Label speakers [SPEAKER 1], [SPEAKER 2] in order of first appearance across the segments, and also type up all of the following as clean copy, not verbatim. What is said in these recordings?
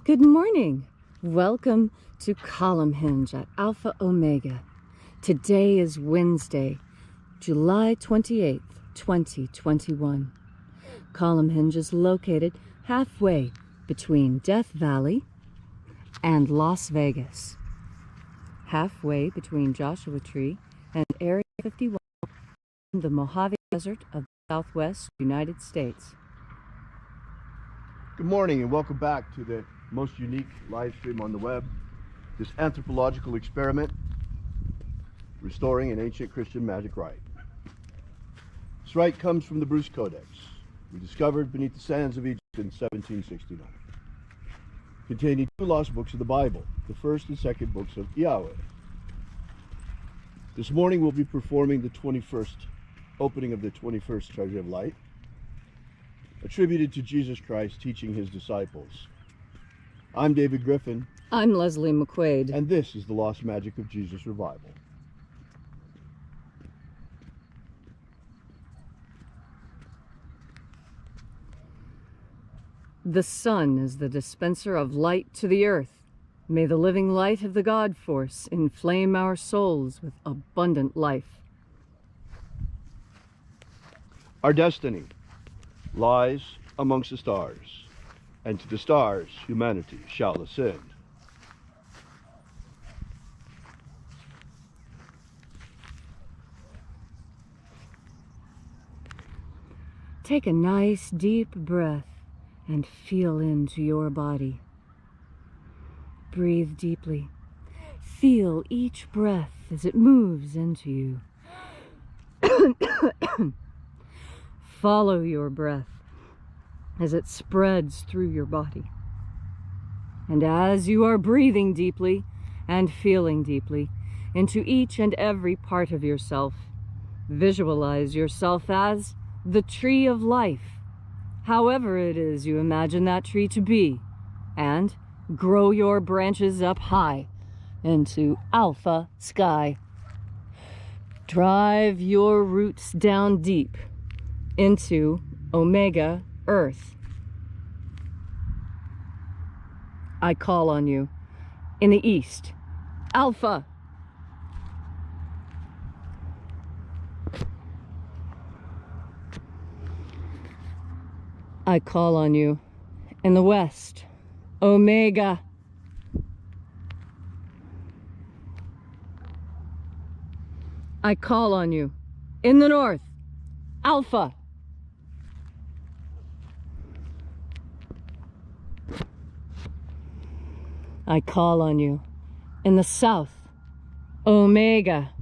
[SPEAKER 1] Good morning. Welcome to Column Hinge at Alpha Omega. Today is Wednesday, July 28th, 2021. Column Hinge is located halfway between Death Valley and Las Vegas. Halfway between Joshua Tree and Area 51 in the Mojave Desert of the Southwest United States.
[SPEAKER 2] Good morning and welcome back to the most unique live stream on the web, this anthropological experiment restoring an ancient Christian magic rite. This rite comes from the Bruce Codex, we discovered beneath the sands of Egypt in 1769, containing two lost books of the Bible, the first and second books of Yahweh. This morning we'll be performing the 21st opening of the 21st Treasure of Light, attributed to Jesus Christ teaching his disciples. I'm David Griffin.
[SPEAKER 1] I'm Leslie McQuaid.
[SPEAKER 2] And this is the Lost Magic of Jesus Revival.
[SPEAKER 1] The sun is the dispenser of light to the earth. May the living light of the God Force inflame our souls with abundant life.
[SPEAKER 2] Our destiny lies amongst the stars, and to the stars humanity shall ascend.
[SPEAKER 1] Take a nice deep breath and feel into your body. Breathe deeply. Feel each breath as it moves into you. Follow your breath as it spreads through your body. And as you are breathing deeply and feeling deeply into each and every part of yourself, visualize yourself as the tree of life, however it is you imagine that tree to be, and grow your branches up high into Alpha Sky. Drive your roots down deep into Omega Earth. I call on you in the east, Alpha. I call on you in the west, Omega. I call on you in the north, Alpha. I call on you in the south, Omega.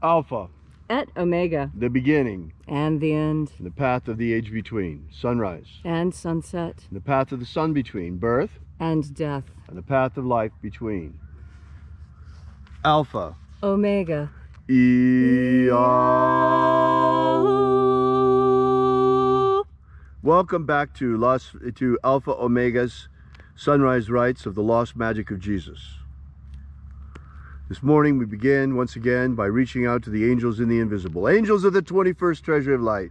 [SPEAKER 2] Alpha.
[SPEAKER 1] Et Omega.
[SPEAKER 2] The beginning.
[SPEAKER 1] And the end.
[SPEAKER 2] And the path of the age between. Sunrise.
[SPEAKER 1] And sunset.
[SPEAKER 2] And the path of the sun between. Birth.
[SPEAKER 1] And death.
[SPEAKER 2] And the path of life between. Alpha.
[SPEAKER 1] Omega.
[SPEAKER 2] Welcome back to Alpha Omega's Sunrise Rites of the Lost Magic of Jesus. This morning we begin once again by reaching out to the angels in the invisible. Angels of the 21st Treasure of Light.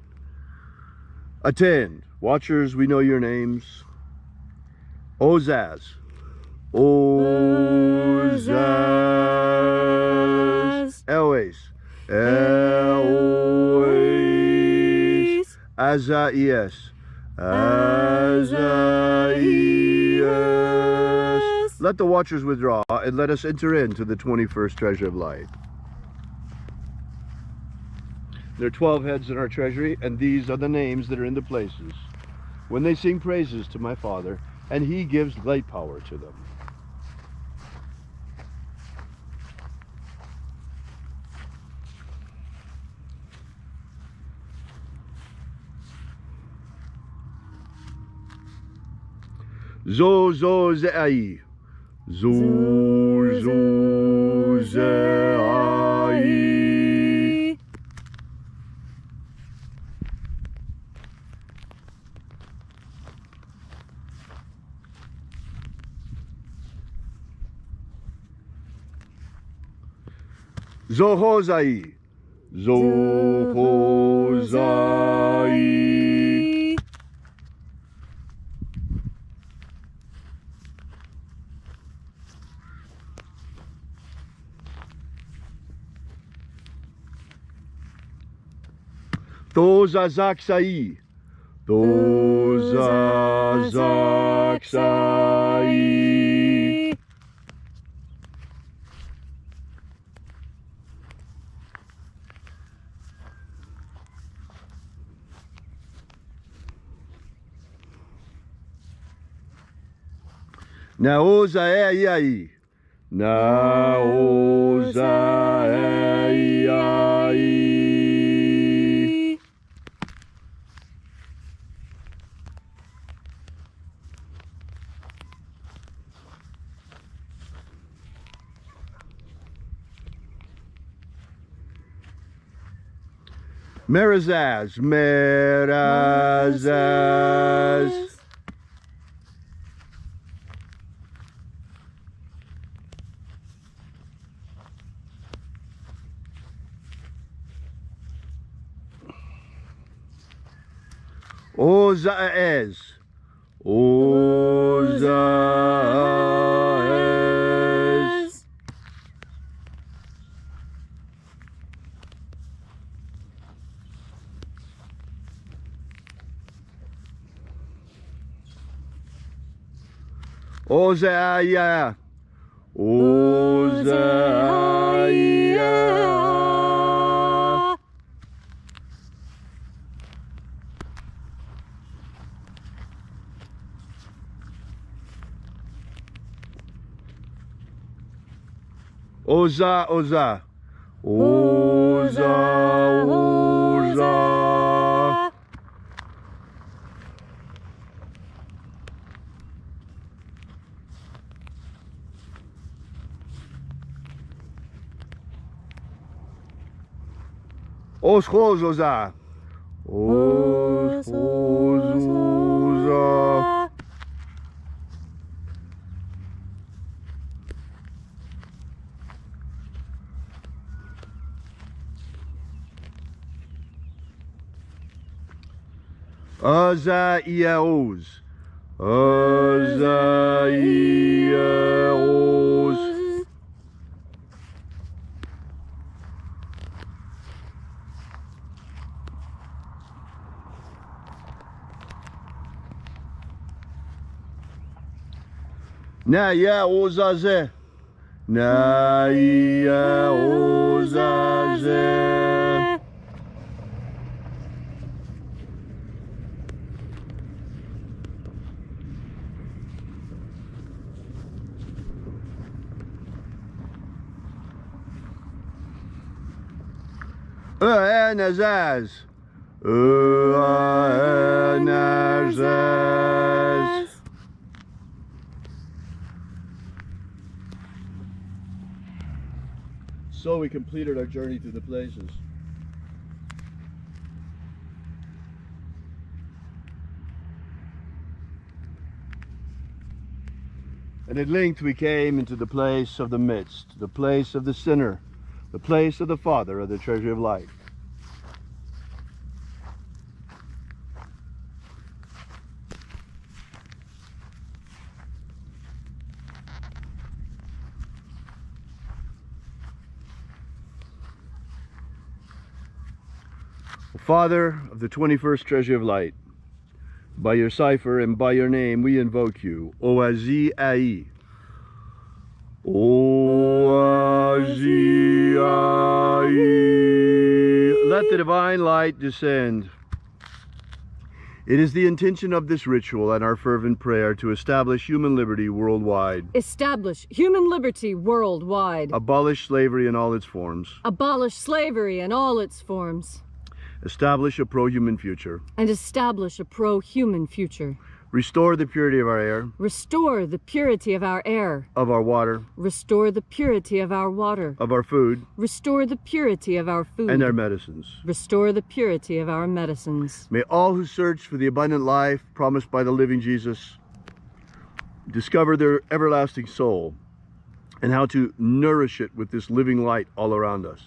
[SPEAKER 2] Attend. Watchers, we know your names. Ozaz. Ozaz. Elwes. Elwes. Azaias. Azaias. Let the watchers withdraw and let us enter into the 21st Treasure of Light. There are 12 heads in our treasury, and these are the names that are in the places when they sing praises to my Father, and he gives light power to them. Zozai. Zozai. Zohozai. Zohozai. Thozazaksai. Thozazaksai. Naozaei. Naozaei. Merazaz, Merazaz. Ozaez, Ozaez. Ozaia, Ozaia. Oza, Oza. Oza, Oza. Oza. Oza. Azaiaos. Azaiaos. Naya ozaze. Naya ozaze. Nazaz. Nazaz. So we completed our journey through the places. And at length we came into the place of the midst, the place of the sinner, the place of the Father of the treasure of light. Father of the 21st treasure of light, by your cipher and by your name we invoke you, Oazi Ai. Oazi Ai. Let the divine light descend. It is the intention of this ritual and our fervent prayer to establish human liberty worldwide.
[SPEAKER 1] Establish human liberty worldwide.
[SPEAKER 2] Abolish slavery in all its forms.
[SPEAKER 1] Abolish slavery in all its forms.
[SPEAKER 2] Establish a pro-human future.
[SPEAKER 1] And establish a pro-human future.
[SPEAKER 2] Restore the purity of our air.
[SPEAKER 1] Restore the purity of our air.
[SPEAKER 2] Of our water.
[SPEAKER 1] Restore the purity of our water.
[SPEAKER 2] Of our food.
[SPEAKER 1] Restore the purity of our food.
[SPEAKER 2] And our medicines.
[SPEAKER 1] Restore the purity of our medicines.
[SPEAKER 2] May all who search for the abundant life promised by the living Jesus discover their everlasting soul and how to nourish it with this living light all around us.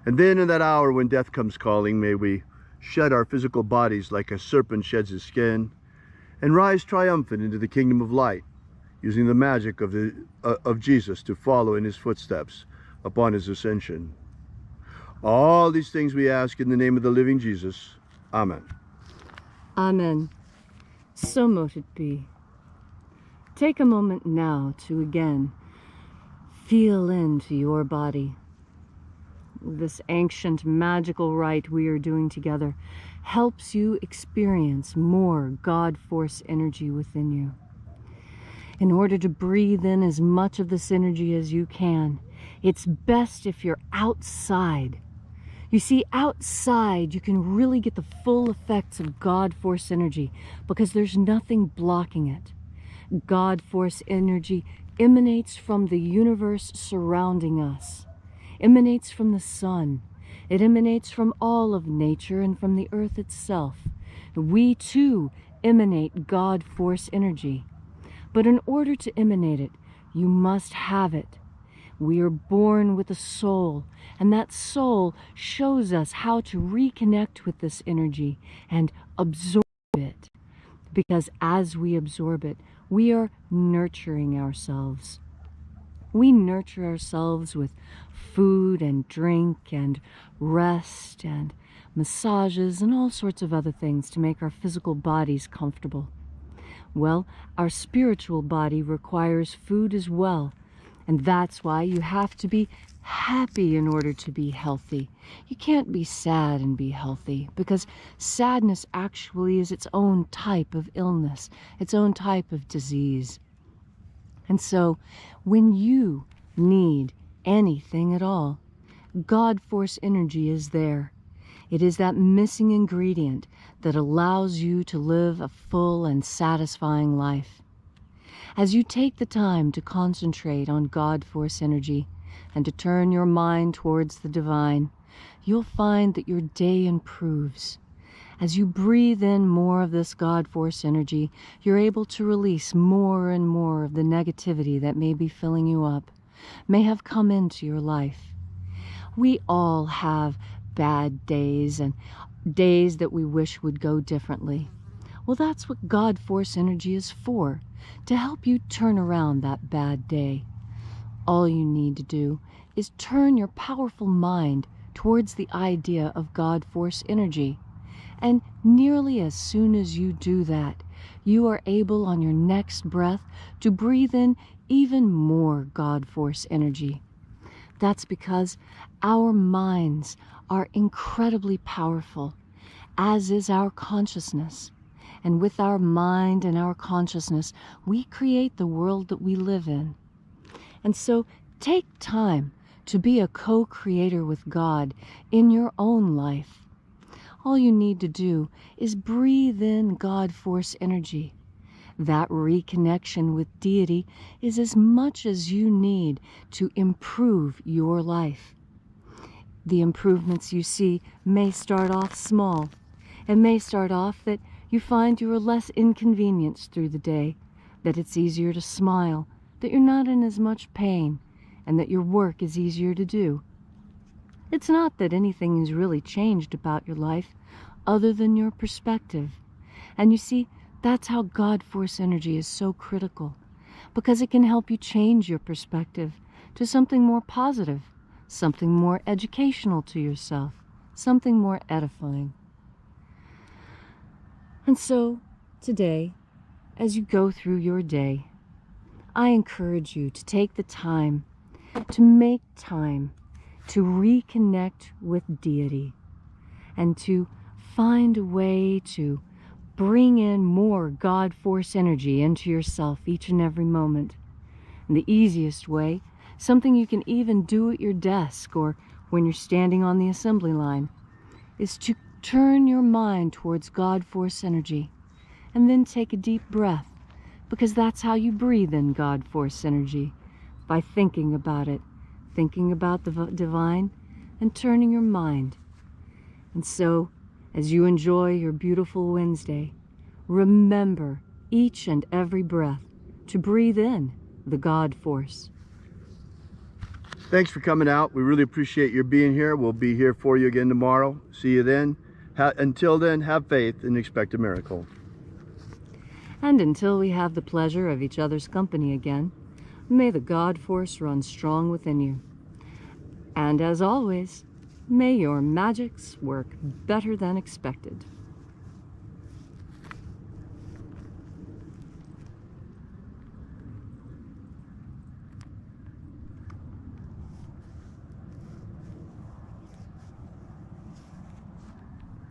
[SPEAKER 2] And then in that hour when death comes calling, may we shed our physical bodies like a serpent sheds his skin, and rise triumphant into the kingdom of light, using the magic of Jesus to follow in his footsteps upon his ascension. All these things we ask in the name of the living Jesus. Amen.
[SPEAKER 1] Amen. So mote it be. Take a moment now to again feel into your body. This ancient magical rite we are doing together helps you experience more God force energy within you. In order to breathe in as much of this energy as you can, it's best if you're outside. You see, outside you can really get the full effects of God force energy because there's nothing blocking it. God force energy emanates from the universe surrounding us, emanates from the sun. It emanates from all of nature and from the earth itself. We too emanate God force energy. But in order to emanate it, you must have it. We are born with a soul, and that soul shows us how to reconnect with this energy and absorb it. Because as we absorb it, we are nurturing ourselves. We nurture ourselves with food and drink and rest and massages and all sorts of other things to make our physical bodies comfortable. Well, our spiritual body requires food as well. And that's why you have to be happy in order to be healthy. You can't be sad and be healthy, because sadness actually is its own type of illness, its own type of disease. And so, when you need anything at all, God force energy is there. It is that missing ingredient that allows you to live a full and satisfying life. As you take the time to concentrate on God force energy and to turn your mind towards the divine, you'll find that your day improves. As you breathe in more of this God force energy, you're able to release more and more of the negativity that may be filling you up, may have come into your life. We all have bad days and days that we wish would go differently. Well, that's what God force energy is for, to help you turn around that bad day. All you need to do is turn your powerful mind towards the idea of God force energy. And nearly as soon as you do that, you are able on your next breath to breathe in even more God force energy. That's because our minds are incredibly powerful, as is our consciousness. And with our mind and our consciousness, we create the world that we live in. And so take time to be a co-creator with God in your own life. All you need to do is breathe in God force energy. That reconnection with deity is as much as you need to improve your life. The improvements you see may start off small. It may start off that you find you are less inconvenienced through the day, that it's easier to smile, that you're not in as much pain, and that your work is easier to do. It's not that anything has really changed about your life other than your perspective. And you see, that's how God force energy is so critical, because it can help you change your perspective to something more positive, something more educational to yourself, something more edifying. And so, today, as you go through your day, I encourage you to take the time, to make time to reconnect with deity and to find a way to bring in more God force energy into yourself each and every moment. And the easiest way, something you can even do at your desk or when you're standing on the assembly line, is to turn your mind towards God force energy and then take a deep breath, because that's how you breathe in God force energy, by thinking about it, thinking about the divine and turning your mind. And so, as you enjoy your beautiful Wednesday, remember each and every breath to breathe in the God force.
[SPEAKER 2] Thanks for coming out. We really appreciate your being here. We'll be here for you again tomorrow. See you then. Until then, have faith and expect a miracle.
[SPEAKER 1] And until we have the pleasure of each other's company again, may the God force run strong within you. And as always, may your magics work better than expected.